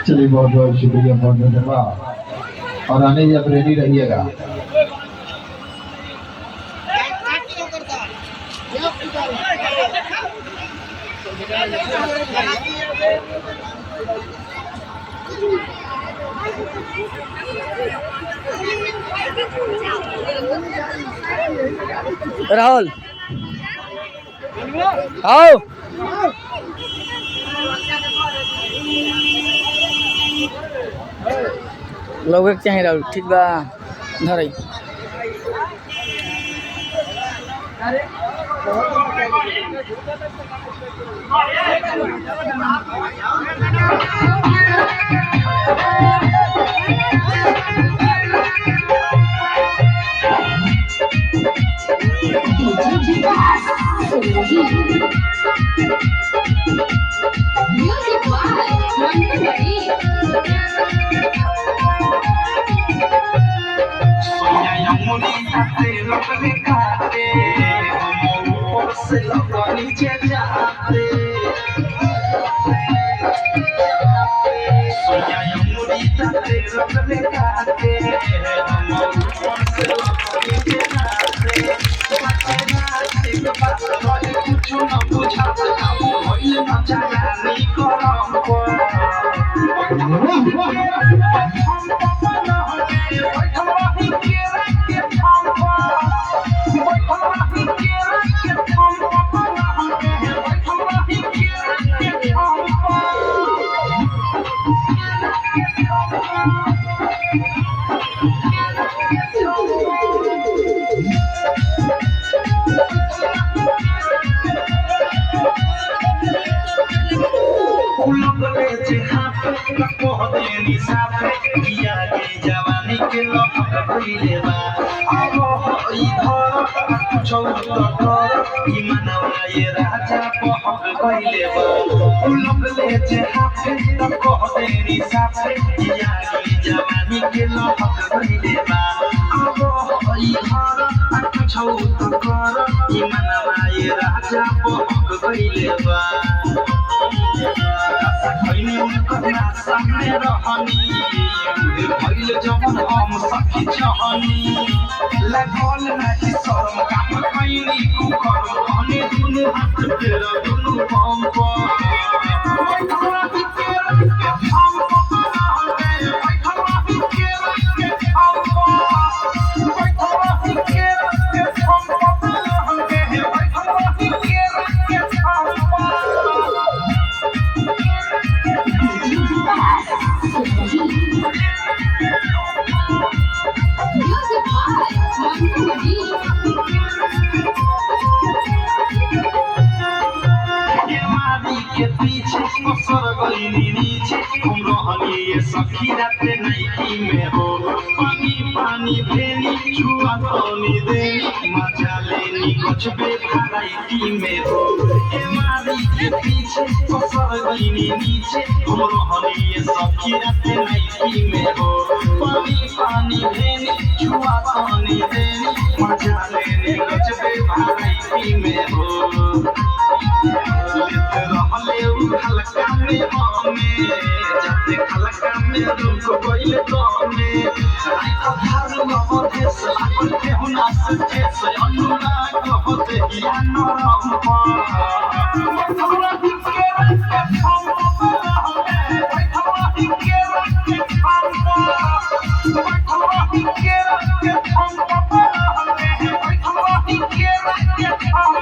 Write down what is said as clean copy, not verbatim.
चलिए बहुत बहुत शुक्रिया, बहुत धन्यवाद। और आने जब रेडी रहिएगा। राहुल आओ लोग चाहे राहुल ठीक बा धरई जवानी के राजा सामने रहनी भइल जवन हम सखी चाहनी लगल नाही शरम काम कैनी कुकर कहनी दुनु हाथ तेरा दुनु बम के पीछे पसर गईली नीचे हम रहनी ये सखी राते नाइकी में हो पानी पानी भेली छुआ तोनी देनी मजा लेनी कुछ बेवैरायटी में हो ए मारी के पीछे पसर गईली नीचे हम रहनी ये सखी राते नाइकी में हो पानी पानी भेली छुआ तोनी देनी मजा लेनी कुछ बेवैरायटी में हो हल्का में हमें जाते हल्का में रुक गइले तोने आई अधार लहते से लागल के हुना से अनुराग होते या नरम हमरा के हम हमरा के हम